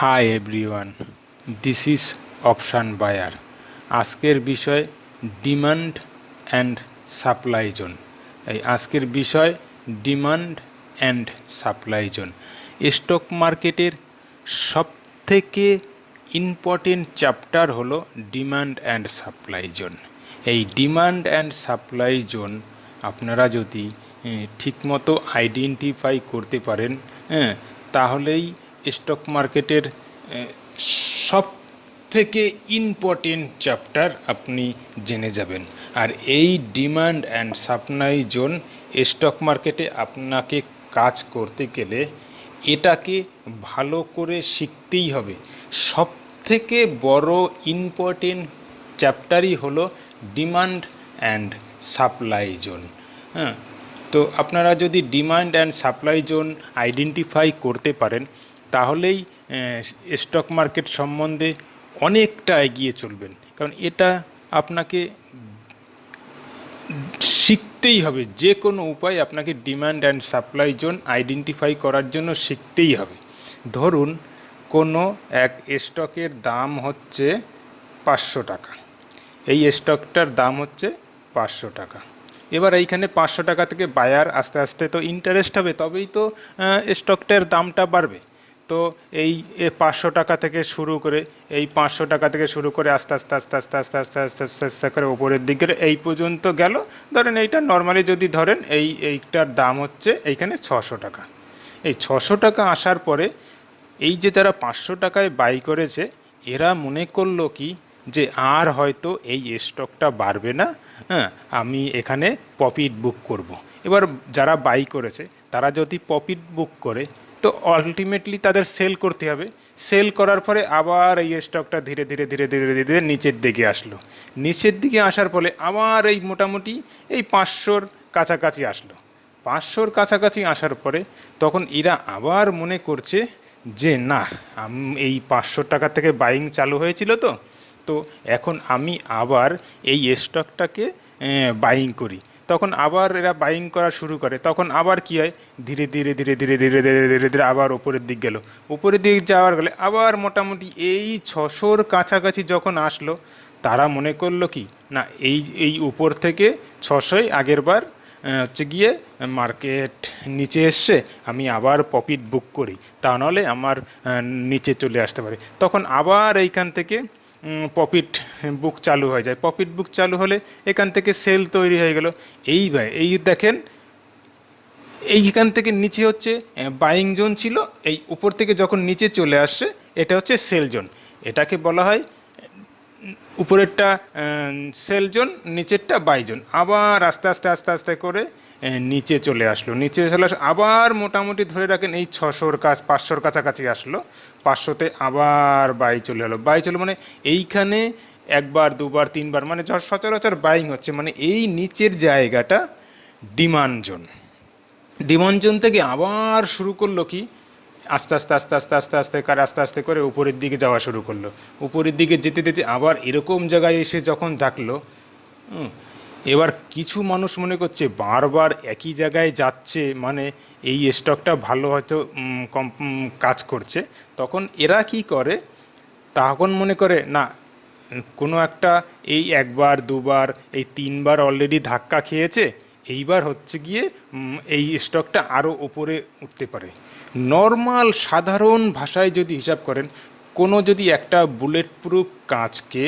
High everyone, this is option buyer. আজকের বিষয় demand and supply zone. এই আজকের বিষয় demand and supply zone. Stock মার্কেটের সবথেকে ইম্পর্টেন্ট চ্যাপ্টার হলো ডিমান্ড অ্যান্ড সাপ্লাই জোন। এই ডিমান্ড অ্যান্ড সাপ্লাই জোন আপনারা যদি ঠিকমতো আইডেন্টিফাই করতে পারেন, তাহলেই স্টক মার্কেটের সব থেকে ইম্পর্টেন্ট চ্যাপ্টার আপনি জেনে যাবেন। আর এই demand and supply zone stock মার্কেটে আপনাকে কাজ করতে গেলে এটাকে ভালো করে শিখতেই হবে। সব থেকে বড় ইম্পর্টেন্ট চ্যাপ্টারই হলো ডিমান্ড অ্যান্ড সাপ্লাই জোন। তো আপনারা যদি demand and supply zone identify করতে পারেন, তাহলেই স্টক মার্কেট সম্বন্ধে অনেকটা এগিয়ে চলবেন। কারণ এটা আপনাকে শিখতেই হবে, যে কোনো উপায় আপনাকে demand and supply zone identify করার জন্য শিখতেই হবে। ধরুন কোনো এক স্টকের দাম হচ্ছে 500 টাকা, এই স্টকটার দাম হচ্ছে 500 টাকা। এবার এইখানে 500 টাকা থেকে বায়ার আস্তে আস্তে তো ইন্টারেস্ট হবে, তবেই তো স্টকটার দামটা বাড়বে। তো এই 500 টাকা থেকে শুরু করে আস্তে আস্তে আস্তে আস্তে আস্তে আস্তে আস্তে আস্তে আস্তে করে ওপরের দিকে এই পর্যন্ত গেল। ধরেন এইটা নর্মালি যদি ধরেন এইটার দাম হচ্ছে এইখানে 600 টাকা। এই 600 টাকা আসার পরে এই যে যারা 500 টাকায় বাই করেছে, এরা মনে করলো কি যে আর হয়তো এই স্টকটা বাড়বে না, আমি এখানে প্রফিট বুক করব। এবার যারা বাই করেছে তারা যদি প্রফিট বুক করে, তো আলটিমেটলি তাদের সেল করতে হবে। সেল করার পরে আবার এই স্টকটা ধীরে ধীরে ধীরে ধীরে ধীরে ধীরে নিচের দিকে আসলো। নিচের দিকে আসার ফলে আবার এই মোটামুটি এই 500-র কাছাকাছি আসলো। 500-র কাছাকাছি আসার পরে তখন এরা আবার মনে করছে যে না, এই 500 টাকা থেকে বাইং চালু হয়েছিল, তো এখন আমি আবার এই স্টকটাকে বাইং করি। তখন আবার এরা বাইং করা শুরু করে। তখন আবার কি হয়, ধীরে ধীরে ধীরে ধীরে ধীরে ধীরে ধীরে ধীরে আবার ওপরের দিক গেল। উপরের দিক যাওয়ার গেলে আবার মোটামুটি এই 600-র কাছাকাছি যখন আসলো, তারা মনে করলো কি না, এই উপর থেকে 600-ই আগের বার হচ্ছে গিয়ে মার্কেট নিচে এসছে, আমি আবার প্রফিট বুক করি, তা নাহলে আমার নিচে চলে আসতে পারে। তখন আবার এইখান থেকে প্রফিট বুক চালু হয়ে যায়। প্রফিট বুক চালু হলে এখান থেকে সেল তৈরি হয়ে গেল। এই দেখেন, এইখান থেকে নিচে হচ্ছে বাইং জোন ছিল, এই উপর থেকে যখন নিচে চলে আসছে এটা হচ্ছে সেল জোন। এটাকে বলা হয় উপরেরটা সেল জোন, নিচেরটা বাই জোন। আবার আস্তে আস্তে আস্তে আস্তে করে নিচে চলে আসলো। আবার মোটামুটি ধরে রাখেন এই 600-র 500-র কাছাকাছি আসলো। 500-তে আবার বাই চলে এলো। বাই চলে মানে এইখানে একবার দুবার তিনবার মানে সচরাচর বাইং হচ্ছে, মানে এই নিচের জায়গাটা ডিমান্ড জোন। ডিমান্ড জোন থেকে আবার শুরু করলো কি, আস্তে আস্তে আস্তে আস্তে আস্তে আস্তে আস্তে আস্তে করে উপরের দিকে যাওয়া শুরু করলো। উপরের দিকে যেতে যেতে আবার এরকম জায়গায় এসে যখন থাকলো, এবার কিছু মানুষ মনে করছে বারবার একই জায়গায় যাচ্ছে মানে এই স্টকটা ভালো হয়তো কাজ করছে। তখন এরা কি করে, তখন মনে করে না, কোনো একটা এই একবার দুবার এই তিনবার অলরেডি ধাক্কা খেয়েছে, এইবার হচ্ছে গিয়ে এই স্টকটা আরও উপরে উঠতে পারে। নর্মাল সাধারণ ভাষায় যদি হিসাব করেন, কোনো যদি একটা বুলেট প্রুফ কাঁচকে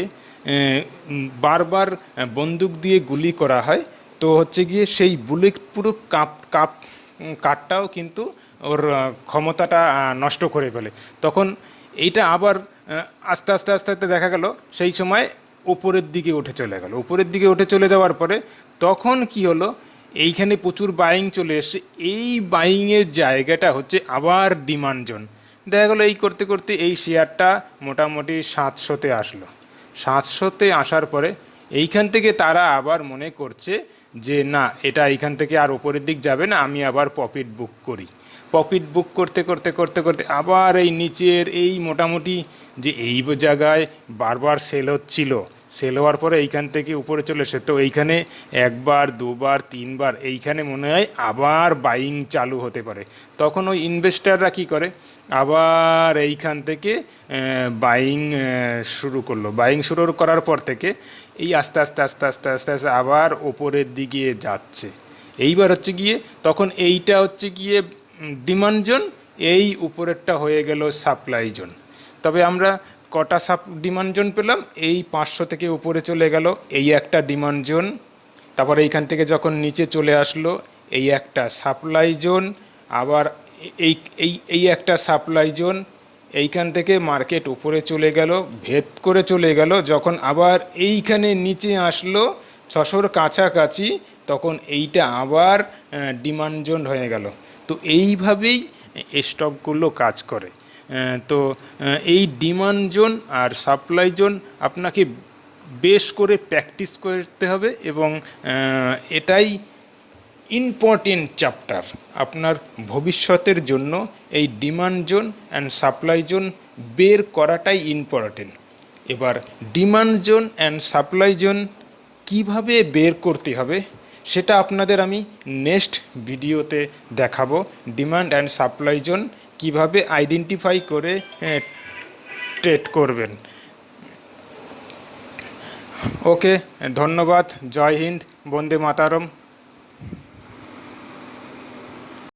বারবার বন্দুক দিয়ে গুলি করা হয়, তো হচ্ছে গিয়ে সেই বুলেট প্রুফ কাঠটাও কিন্তু ওর ক্ষমতাটা নষ্ট করে ফেলে। তখন এইটা আবার আস্তে আস্তে আস্তে আস্তে দেখা গেল সেই সময় উপরের দিকে উঠে চলে গেল। উপরের দিকে উঠে চলে যাওয়ার পরে তখন কি হলো, এইখানে প্রচুর বাইং চলে এসছে। এই বাইংয়ের জায়গাটা হচ্ছে আবার ডিমান্ড জোন। দেখা গেলো এই করতে করতে এই শেয়ারটা মোটামুটি 700-তে আসলো। 700-তে আসার পরে এইখান থেকে তারা আবার মনে করছে যে না, এটা এইখান থেকে আর উপরের দিক যাবে না, আমি আবার প্রফিট বুক করি। প্রফিট বুক করতে করতে করতে করতে আবার এই নিচের এই মোটামুটি যে এই জায়গায় বারবার সেল হচ্ছিল, সেল হওয়ার পরে এইখান থেকে উপরে চলে এসে তো এইখানে একবার দুবার তিনবার এইখানে মনে হয় আবার বাইং চালু হতে পারে, তখন ওই ইনভেস্টাররা কী করে, আবার এইখান থেকে বাইং শুরু করলো। বাইং শুরু করার পর থেকে এই আস্তে আস্তে আস্তে আস্তে আস্তে আস্তে আবার ওপরের দিকে যাচ্ছে। এইবার হচ্ছে গিয়ে তখন এইটা হচ্ছে গিয়ে ডিমান্ড জোন, এই উপরেরটা হয়ে গেল সাপ্লাই জোন। তবে আমরা কটা ডিমান্ড জোন পেলাম, এই 500 থেকে উপরে চলে গেল এই একটা ডিমান্ড জোন, তারপর এইখান থেকে যখন নিচে চলে আসলো এই একটা সাপ্লাই জোন, আবার এই এই এই একটা সাপ্লাই জোন, এইখান থেকে মার্কেট উপরে চলে গেল, ভেদ করে চলে গেল, যখন আবার এইখানে নিচে আসলো 600-র কাছাকাছি, তখন এইটা আবার ডিমান্ড জোন হয়ে গেল। তো এইভাবেই স্টকগুলো কাজ করে। তো এই ডিমান্ড জোন আর সাপ্লাই জোন আপনাকে বেশ করে প্র্যাকটিস করতে হবে, এবং এটাই ইম্পর্টেন্ট চ্যাপ্টার আপনার ভবিষ্যতের জন্য। এই demand zone and supply zone বের করাটাই ইম্পর্টেন্ট। এবার demand zone and supply zone কীভাবে বের করতে হবে সেটা আপনাদের আমি নেক্সট ভিডিওতে দেখাবো। ডিমান্ড অ্যান্ড সাপ্লাই জোন কীভাবে আইডেন্টিফাই করে ট্রেড করবেন। ওকে, ধন্যবাদ। জয় হিন্দ, বন্দে মাতারম।